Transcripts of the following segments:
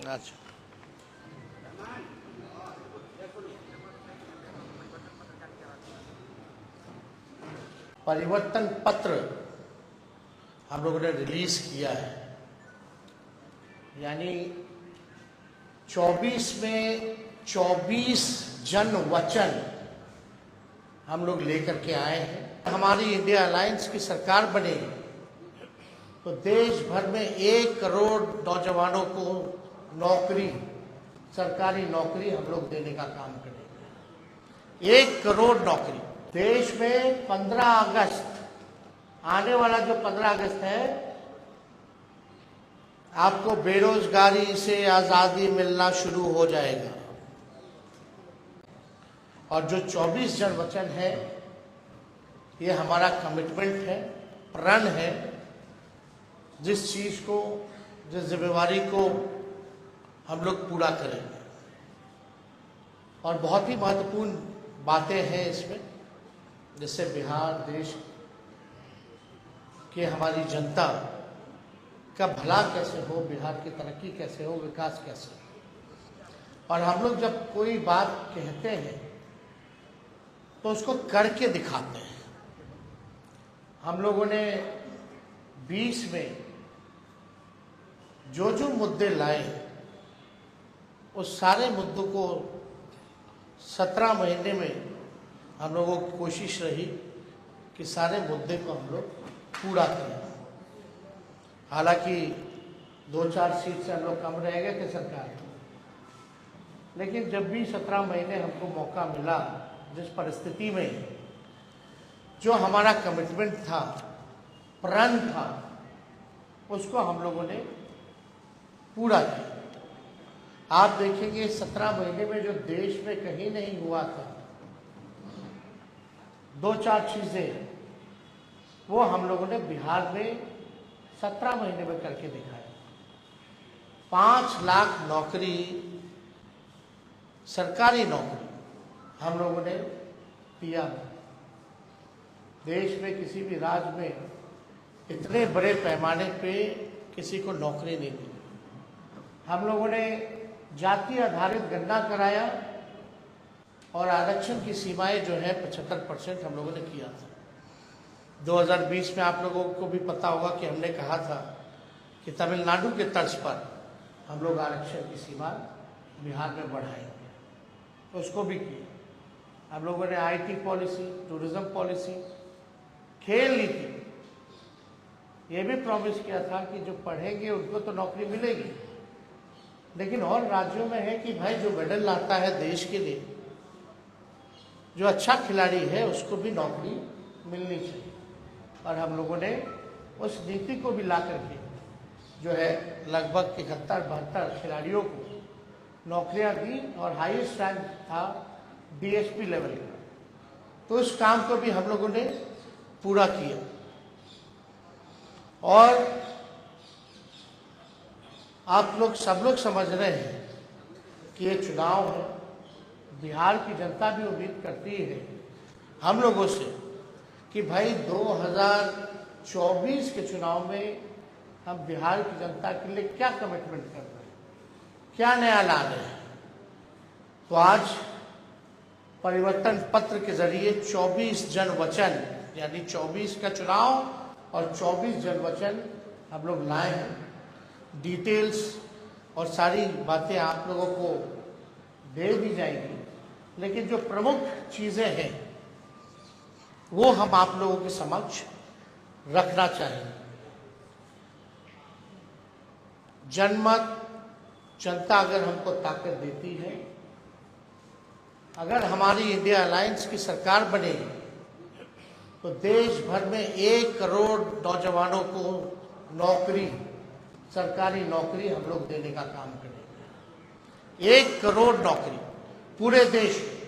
अच्छा, परिवर्तन पत्र हम लोगों ने रिलीज किया है, यानी 24 में 24 जन वचन हम लोग लेकर के आए हैं। हमारी इंडिया अलायंस की सरकार बने तो देश भर में 1 करोड़ नौजवानों को नौकरी, सरकारी नौकरी हम लोग देने का काम करेंगे। 1 करोड़ नौकरी देश में। 15 अगस्त, आने वाला जो 15 अगस्त है, आपको बेरोजगारी से आजादी मिलना शुरू हो जाएगा। और जो 24 जन वचन है, ये हमारा कमिटमेंट है, प्रण है, जिस चीज को, जिस जिम्मेवारी को हम लोग पूरा करेंगे। और बहुत ही महत्वपूर्ण बातें हैं इसमें, जिससे बिहार देश के, हमारी जनता का भला कैसे हो, बिहार की तरक्की कैसे हो, विकास कैसे हो। और हम लोग जब कोई बात कहते हैं तो उसको करके दिखाते हैं। हम लोगों ने 20 में जो जो मुद्दे लाए, उस सारे मुद्दों को 17 महीने में हम लोगों की कोशिश रही कि सारे मुद्दे को हम लोग पूरा करें। हालांकि 2-4 सीट से हम लोग कम रह गए थे सरकार में, लेकिन जब भी 17 महीने हमको मौका मिला, जिस परिस्थिति में जो हमारा कमिटमेंट था, प्रण था, उसको हम लोगों ने पूरा किया। आप देखेंगे 17 महीने में जो देश में कहीं नहीं हुआ था, 2-4 चीजें वो हम लोगों ने बिहार में 17 महीने में करके दिखाया। 5 लाख नौकरी, सरकारी नौकरी हम लोगों ने दिया। देश में किसी भी राज्य में इतने बड़े पैमाने पे किसी को नौकरी नहीं मिली। हम लोगों ने जाति आधारित गणना कराया और आरक्षण की सीमाएं जो है 75% हम लोगों ने किया था। 2020 में आप लोगों को भी पता होगा कि हमने कहा था कि तमिलनाडु के तर्ज पर हम लोग आरक्षण की सीमा बिहार में बढ़ाएंगे, उसको भी किया। हम लोगों ने IT पॉलिसी, टूरिज्म पॉलिसी, खेल नीति, ये भी प्रॉमिस किया था कि जो पढ़ेंगे उनको तो नौकरी मिलेगी, लेकिन और राज्यों में है कि भाई जो मेडल लाता है देश के लिए, जो अच्छा खिलाड़ी है, उसको भी नौकरी मिलनी चाहिए। और हम लोगों ने उस नीति को भी ला करके जो है लगभग 71-72 खिलाड़ियों को नौकरियां दी, और हाईएस्ट रैंक था DSP लेवल का। तो इस काम को भी हम लोगों ने पूरा किया। और आप लोग, सब लोग समझ रहे हैं कि ये चुनाव है, बिहार की जनता भी उम्मीद करती है हम लोगों से कि भाई 2024 के चुनाव में हम बिहार की जनता के लिए क्या कमिटमेंट कर रहे हैं, क्या नया ला रहे हैं। तो आज परिवर्तन पत्र के जरिए 24 जन वचन, यानी 24 का चुनाव और 24 जन वचन हम लोग लाए हैं। डिटेल्स और सारी बातें आप लोगों को दे दी जाएंगी, लेकिन जो प्रमुख चीजें हैं वो हम आप लोगों के समक्ष रखना चाहेंगे। जनमत, जनता अगर हमको ताकत देती है, अगर हमारी इंडिया अलायंस की सरकार बने तो देश भर में 1 करोड़ नौजवानों को नौकरी, सरकारी नौकरी हम लोग देने का काम करेंगे। 1 करोड़ नौकरी पूरे देश में।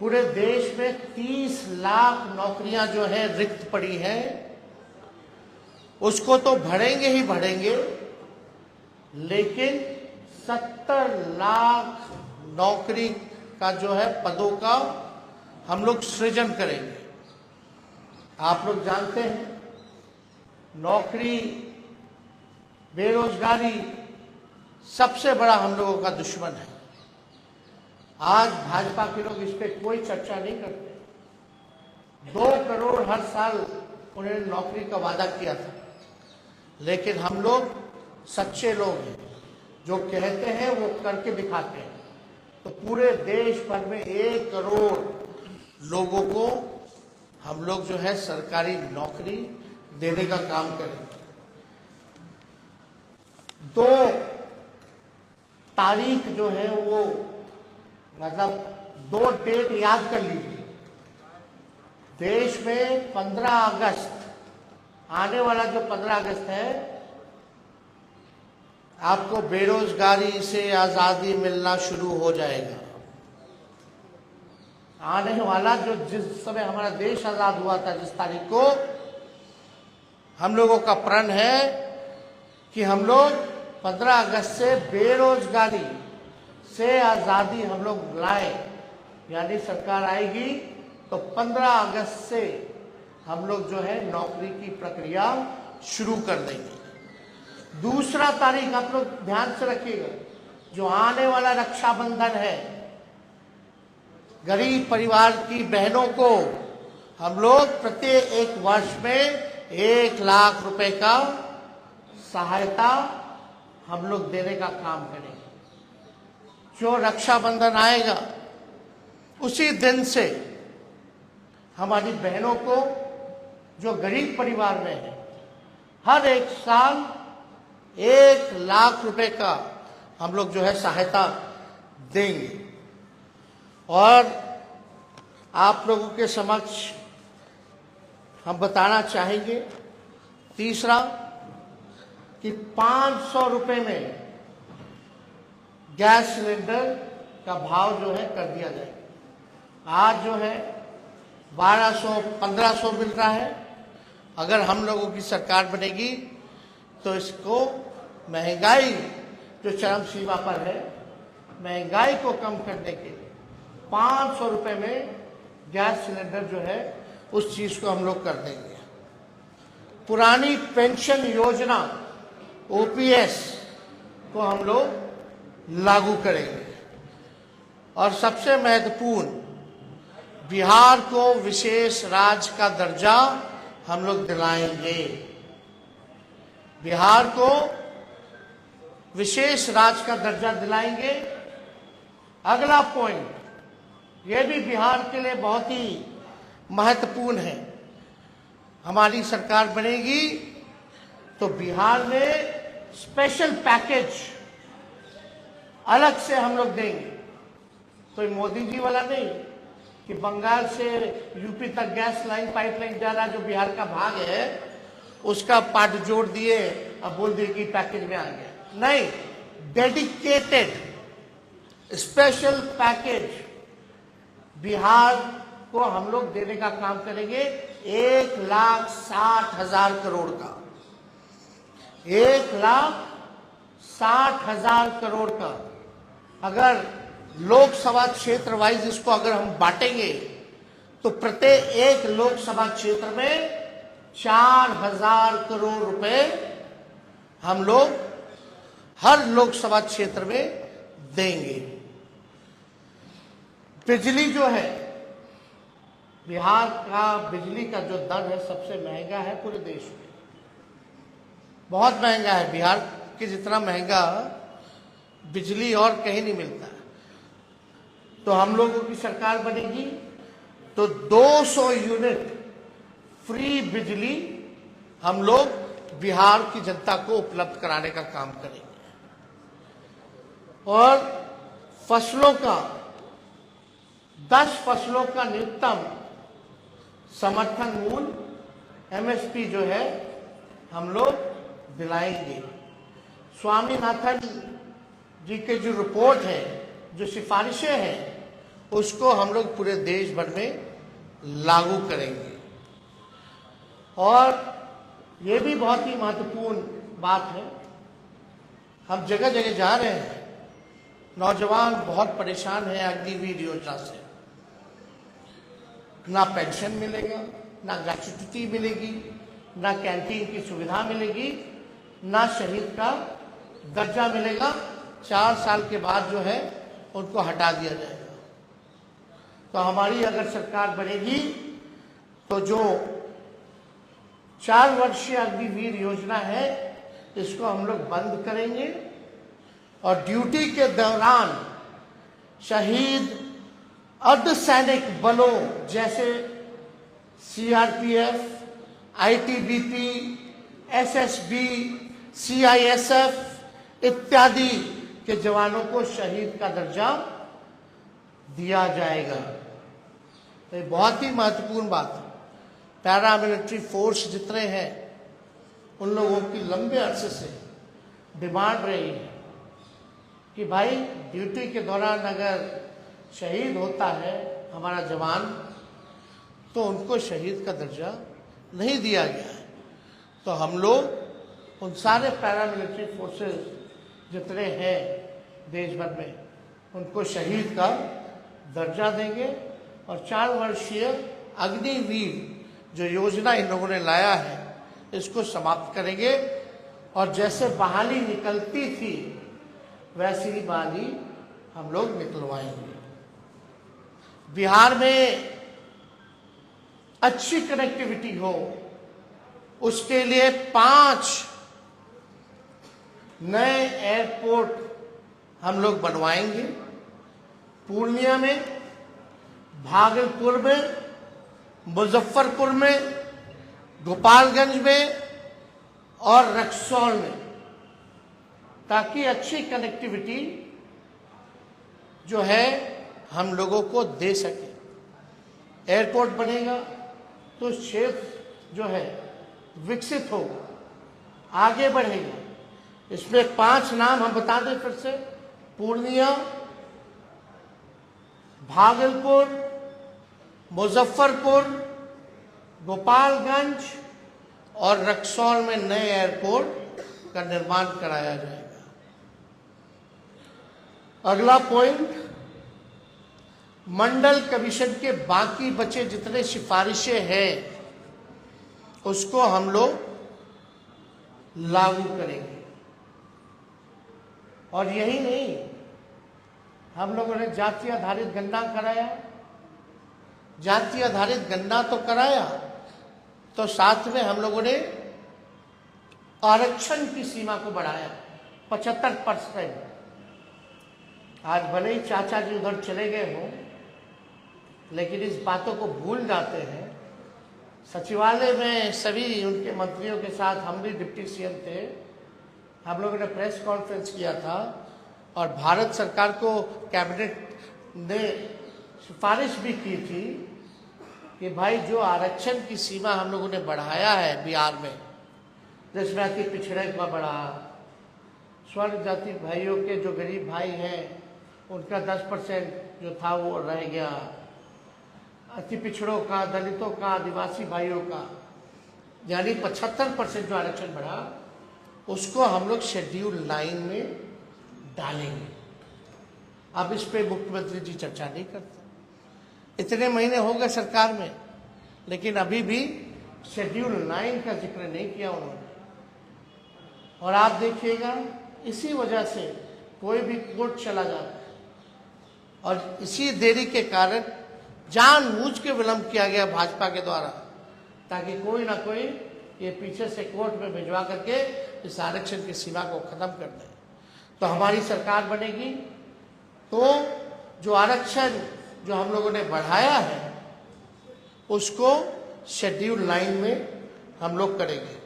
पूरे देश में 30 लाख नौकरियां जो है रिक्त पड़ी हैं, उसको तो भरेंगे ही भरेंगे, लेकिन 70 लाख नौकरी का जो है पदों का हम लोग सृजन करेंगे। आप लोग जानते हैं, नौकरी, बेरोजगारी सबसे बड़ा हम लोगों का दुश्मन है। आज भाजपा के लोग इस पर कोई चर्चा नहीं करते। 2 करोड़ हर साल उन्होंने नौकरी का वादा किया था, लेकिन हम लोग सच्चे लोग हैं, जो कहते हैं वो करके दिखाते हैं। तो पूरे देश भर में 1 करोड़ लोगों को हम लोग जो है सरकारी नौकरी देने का काम करेंगे। 2 तारीख जो है वो मतलब 2 डेट याद कर लीजिए। देश में 15 अगस्त, आने वाला जो 15 अगस्त है, आपको बेरोजगारी से आजादी मिलना शुरू हो जाएगा। आने वाला जो जिस समय हमारा देश आजाद हुआ था, जिस तारीख को, हम लोगों का प्रण है कि हम लोग 15 अगस्त से बेरोजगारी से आजादी हम लोग लाए। यानी सरकार आएगी तो 15 अगस्त से हम लोग जो है नौकरी की प्रक्रिया शुरू कर देंगे। दूसरा तारीख आप लोग ध्यान से रखिएगा, जो आने वाला रक्षाबंधन है, गरीब परिवार की बहनों को हम लोग प्रत्येक 1 वर्ष में 1 लाख रुपए का सहायता हम लोग देने का काम करेंगे। जो रक्षाबंधन आएगा उसी दिन से हमारी बहनों को, जो गरीब परिवार में है, हर 1 साल 1 लाख रुपए का हम लोग जो है सहायता देंगे। और आप लोगों के समक्ष हम बताना चाहेंगे, तीसरा, कि 500 रुपए में गैस सिलेंडर का भाव जो है कर दिया जाए। आज जो है 1200-1500 मिल रहा है। अगर हम लोगों की सरकार बनेगी तो इसको, महंगाई जो चरम सीमा पर है, महंगाई को कम करने के लिए 500 रुपए में गैस सिलेंडर जो है उस चीज को हम लोग कर देंगे। पुरानी पेंशन योजना OPS को हम लोग लागू करेंगे। और सबसे महत्वपूर्ण, बिहार को विशेष राज्य का दर्जा हम लोग दिलाएंगे। बिहार को विशेष राज्य का दर्जा दिलाएंगे। अगला पॉइंट, यह भी बिहार के लिए बहुत ही महत्वपूर्ण है। हमारी सरकार बनेगी तो बिहार में स्पेशल पैकेज अलग से हम लोग देंगे। तो मोदी जी वाला नहीं कि बंगाल से यूपी तक गैस लाइन, पाइपलाइन जा रहा, जो बिहार का भाग है, उसका पार्ट जोड़ दिए, अब बोल दिए कि पैकेज में आ गया। नहीं, डेडिकेटेड स्पेशल पैकेज बिहार को हम लोग देने का काम करेंगे। 1,60,000 करोड़ का, 1,60,000 करोड़ का। अगर लोकसभा क्षेत्र वाइज इसको अगर हम बांटेंगे तो प्रत्येक 1 लोकसभा क्षेत्र में 4,000 करोड़ रुपए हम लोग हर लोकसभा क्षेत्र में देंगे। बिजली जो है, बिहार का बिजली का जो दर है सबसे महंगा है पूरे देश में, बहुत महंगा है। बिहार के जितना महंगा बिजली और कहीं नहीं मिलता। तो हम लोगों की सरकार बनेगी तो 200 यूनिट फ्री बिजली हम लोग बिहार की जनता को उपलब्ध कराने का काम करेंगे। और फसलों का 10 फसलों का न्यूनतम समर्थन मूल्य MSP जो है हम लोग दिलाएंगे। स्वामीनाथन जी के जो रिपोर्ट है, जो सिफारिशें हैं, उसको हम लोग पूरे देश भर में लागू करेंगे। और ये भी बहुत ही महत्वपूर्ण बात है, हम जगह जगह जा रहे हैं, नौजवान बहुत परेशान हैं अग्निवीर योजना से। ना पेंशन मिलेगा, ना ग्रेच्युटी मिलेगी, ना कैंटीन की सुविधा मिलेगी, ना शहीद का दर्जा मिलेगा। 4 साल के बाद जो है उनको हटा दिया जाएगा। तो हमारी अगर सरकार बनेगी तो जो 4 वर्षीय अग्निवीर योजना है इसको हम लोग बंद करेंगे और ड्यूटी के दौरान शहीद अर्धसैनिक बलों जैसे सीआरपीएफ, आईटीबीपी, एसएसबी, सीआईएसएफ इत्यादि के जवानों को शहीद का दर्जा दिया जाएगा। तो ये बहुत ही महत्वपूर्ण बात है। पैरामिलिट्री फोर्स जितने हैं उन लोगों की लंबे अरसे से डिमांड रही है कि भाई ड्यूटी के दौरान अगर शहीद होता है हमारा जवान तो उनको शहीद का दर्जा नहीं दिया गया है। तो हम लोग उन सारे पैरामिलिट्री फोर्सेस जितने हैं देश भर में उनको शहीद का दर्जा देंगे और 4 वर्षीय अग्निवीर जो योजना इन लोगों ने लाया है इसको समाप्त करेंगे और जैसे बहाली निकलती थी वैसी ही बहाली हम लोग निकलवाएंगे। बिहार में अच्छी कनेक्टिविटी हो उसके लिए 5 नए एयरपोर्ट हम लोग बनवाएंगे। पूर्णिया में, भागलपुर में, मुजफ्फरपुर में, गोपालगंज में और रक्सौल में, ताकि अच्छी कनेक्टिविटी जो है हम लोगों को दे सके। एयरपोर्ट बनेगा तो क्षेत्र जो है विकसित होगा, आगे बढ़ेगा। इसमें 5 नाम हम बता दें फिर से: पूर्णिया, भागलपुर, मुजफ्फरपुर, गोपालगंज और रक्सौल में नए एयरपोर्ट का निर्माण कराया जाएगा। अगला पॉइंट, मंडल कमीशन के बाकी बचे जितने सिफारिशें हैं उसको हम लोग लागू करेंगे। और यही नहीं, हम लोगों ने जाति आधारित गणना कराया। जाति आधारित गणना तो कराया तो साथ में हम लोगों ने आरक्षण की सीमा को बढ़ाया 75%। आज भले ही चाचा जी उधर चले गए हों लेकिन इस बातों को भूल जाते हैं। सचिवालय में सभी उनके मंत्रियों के साथ हम भी डिप्टी सीएम थे, हम लोगों ने प्रेस कॉन्फ्रेंस किया था और भारत सरकार को कैबिनेट ने सिफारिश भी की थी कि भाई जो आरक्षण की सीमा हम लोगों ने बढ़ाया है बिहार में, जिसमें अति पिछड़े का बढ़ा, स्वर्ण जाति भाइयों के जो गरीब भाई हैं उनका 10% जो था वो रह गया, अति पिछड़ों का, दलितों का, आदिवासी भाइयों का यानी 75% जो आरक्षण बढ़ा उसको हम लोग शेड्यूल 9 में डालेंगे। अब इस पे मुख्यमंत्री जी चर्चा नहीं करते। इतने महीने हो गए सरकार में लेकिन अभी भी शेड्यूल 9 का जिक्र नहीं किया उन्होंने। और आप देखिएगा इसी वजह से कोई भी कोर्ट चला जाता है और इसी देरी के कारण जानबूझ के विलंब किया गया भाजपा के द्वारा, ताकि कोई ना कोई ये पीछे से कोर्ट में भिजवा करके इस आरक्षण की सीमा को खत्म कर दे। तो हमारी सरकार बनेगी तो जो आरक्षण जो हम लोगों ने बढ़ाया है उसको शेड्यूल 9 में हम लोग करेंगे।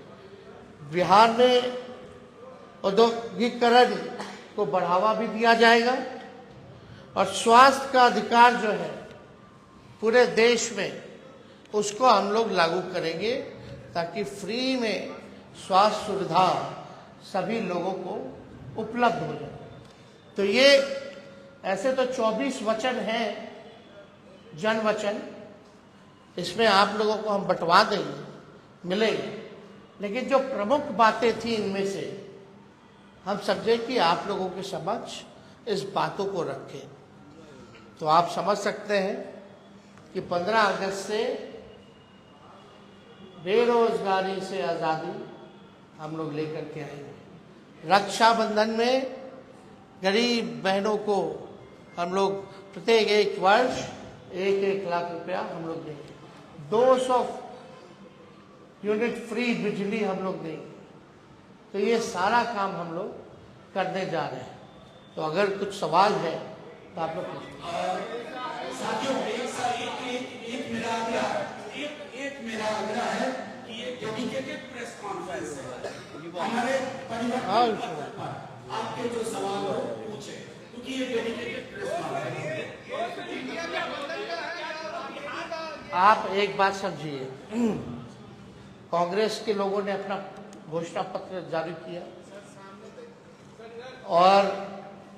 बिहार में औद्योगिकरण को बढ़ावा भी दिया जाएगा और स्वास्थ्य का अधिकार जो है पूरे देश में उसको हम लोग लागू करेंगे ताकि फ्री में स्वास्थ्य सुविधा सभी लोगों को उपलब्ध हो जाए। तो ये ऐसे तो 24 वचन हैं, जन वचन, इसमें आप लोगों को हम बंटवा देंगे, मिलेंगे, लेकिन जो प्रमुख बातें थी इनमें से हम समझे कि आप लोगों के समक्ष इस बातों को रखें। तो आप समझ सकते हैं कि 15 अगस्त से बेरोजगारी से आज़ादी हम लोग लेकर के आएंगे। रक्षाबंधन में गरीब बहनों को हम लोग प्रत्येक एक वर्ष 1-1 लाख रुपया हम लोग देंगे। 200 यूनिट फ्री बिजली हम लोग देंगे। तो ये सारा काम हम लोग करने जा रहे हैं। तो अगर कुछ सवाल है तो आप लोग साथियों, एक मेरा आग्रह है कि ये डेडिकेटेड प्रेस कॉन्फ्रेंस है। हमारे परिवार आपके जो सवाल हो पूछे, क्योंकि ये डेडिकेटेड प्रेस कॉन्फ्रेंस है। आप एक बात समझिए, कांग्रेस के लोगों ने अपना घोषणा पत्र जारी किया और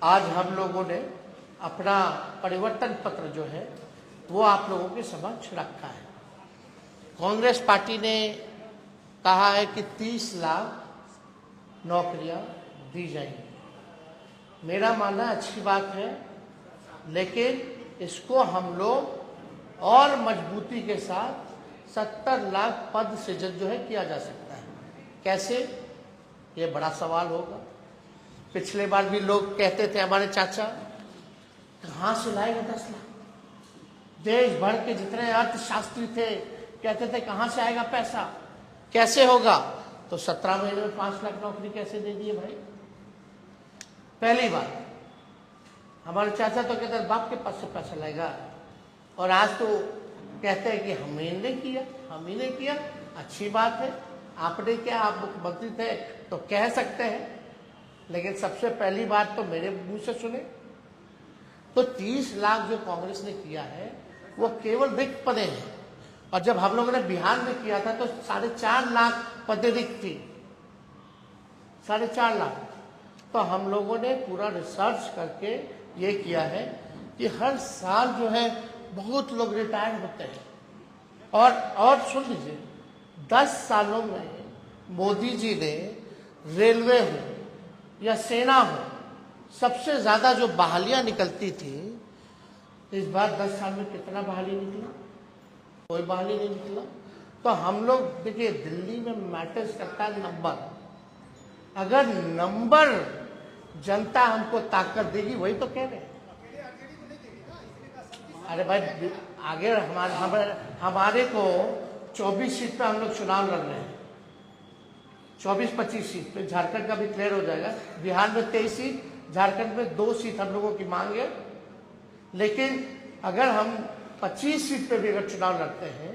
आज हम लोगों ने अपना परिवर्तन पत्र जो है वो आप लोगों के समक्ष रखा है। कांग्रेस पार्टी ने कहा है कि 30 लाख नौकरियां दी जाएंगी। मेरा मानना अच्छी बात है, लेकिन इसको हम लोग और मजबूती के साथ 70 लाख पद सृजन जो है किया जा सकता है। कैसे, ये बड़ा सवाल होगा। पिछले बार भी लोग कहते थे, हमारे चाचा, कहाँ से लाएगा 10 लाख? देश भर के जितने अर्थशास्त्री थे कहते थे कहाँ से आएगा पैसा, कैसे होगा? तो 17 महीने में 5 लाख नौकरी कैसे दे दिए भाई? पहली बात, हमारे चाचा तो कहते बाप के पास से पैसा लाएगा, और आज तो कहते हैं कि हम ही ने किया, हम ही ने किया। अच्छी बात है, आपने क्या, आप मुख्यमंत्री थे तो कह सकते हैं, लेकिन सबसे पहली बात तो मेरे मुंह से सुने। तो 30 लाख जो कांग्रेस ने किया है वो केवल रिक्त पदे हैं, और जब हम लोगों ने बिहार में किया था तो 4.5 लाख पदें रिक्त थी, 4.5 लाख। तो हम लोगों ने पूरा रिसर्च करके ये किया है कि हर साल जो है बहुत लोग रिटायर होते हैं। और सुन लीजिए, 10 सालों में मोदी जी ने रेलवे हो या सेना हो, सबसे ज्यादा जो बहालियां निकलती थी, इस बार 10 साल में कितना बहाली निकला? कोई बहाली नहीं निकला। तो हम लोग देखिए, दिल्ली में मैटर्स करता है नंबर। अगर नंबर जनता हमको ताकत देगी, वही तो कह रहे हैं। अरे भाई, आगे हमारे को 24 सीट पे हम लोग चुनाव लड़ रहे हैं, 24-25 सीट पे। झारखंड का भी क्लियर हो जाएगा। बिहार में 23 सीट, झारखंड में 2 सीट हम लोगों की मांग है। लेकिन अगर हम 25 सीट पे भी अगर चुनाव लड़ते हैं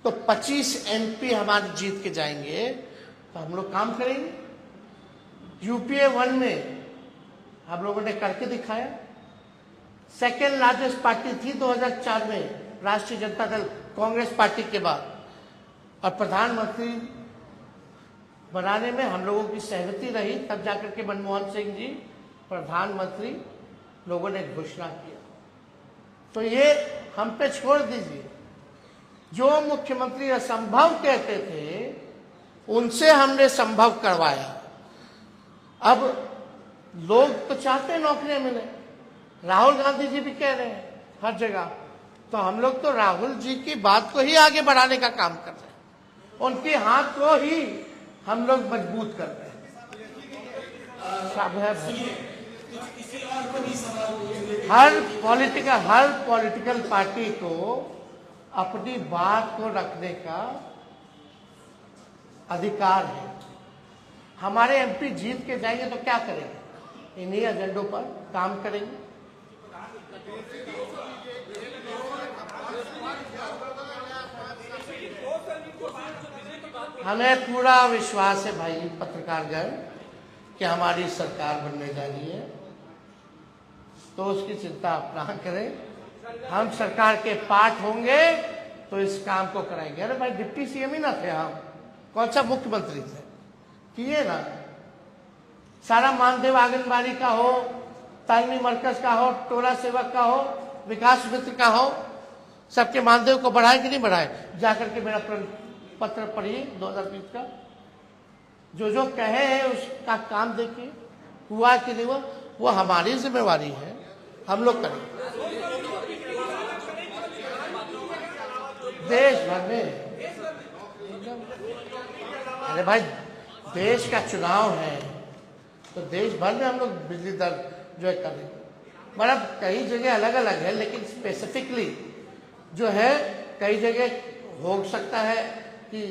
तो 25 MP हमारे जीत के जाएंगे, तो हम लोग काम करेंगे। UPA 1 में हम लोगों ने करके दिखाया। सेकेंड लार्जेस्ट पार्टी थी 2004 में राष्ट्रीय जनता दल, कांग्रेस पार्टी के बाद, और प्रधानमंत्री बनाने में हम लोगों की सहमति रही, तब जाकर के मनमोहन सिंह जी प्रधानमंत्री लोगों ने घोषणा किया। तो ये हम पे छोड़ दीजिए, जो मुख्यमंत्री असंभव कहते थे उनसे हमने संभव करवाया। अब लोग तो चाहते हैं नौकरियां मिले, राहुल गांधी जी भी कह रहे हैं हर जगह। तो हम लोग तो राहुल जी की बात को ही आगे बढ़ाने का काम कर रहे हैं, उनके हाथ को ही हम लोग मजबूत कर रहे हैं। हर पॉलिटिकल पार्टी को अपनी बात को रखने का अधिकार है। हमारे MP जीत के जाएंगे तो क्या करेंगे? इन्हीं एजेंडों पर काम करेंगे। हमें पूरा विश्वास है भाई पत्रकारगण कि हमारी सरकार बनने जा रही है, तो उसकी चिंता आप ना करें। हम सरकार के पार्ट होंगे तो इस काम को कराएंगे। अरे भाई, डिप्टी CM ही ना थे हम, कौन सा मुख्यमंत्री थे? किए ना। सारा मानदेव आंगनबाड़ी का हो, तालीमी मरकज का हो, टोला सेवक का हो, विकास मित्र का हो, सबके मानदेव को बढ़ाए कि नहीं बढ़ाए? जाकर के मेरा पत्र पढ़िए 2020 का, जो जो कहे हैं उसका काम देखिए, हुआ कि नहीं हुआ। वो हमारी जिम्मेवारी है, हम लोग करें। देश भर में, अरे भाई, देश का चुनाव है तो देश भर में हम लोग बिजली दर जो है करें। मतलब कई जगह अलग अलग है, लेकिन स्पेसिफिकली जो है कई जगह हो सकता है कि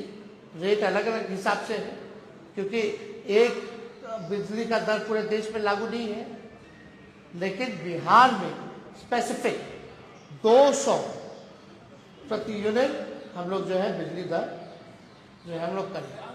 रेट अलग अलग हिसाब से है, क्योंकि एक बिजली का दर पूरे देश में लागू नहीं है। लेकिन बिहार में स्पेसिफिक 200 प्रति यूनिट हम लोग जो है बिजली दर जो है हम लोग करें।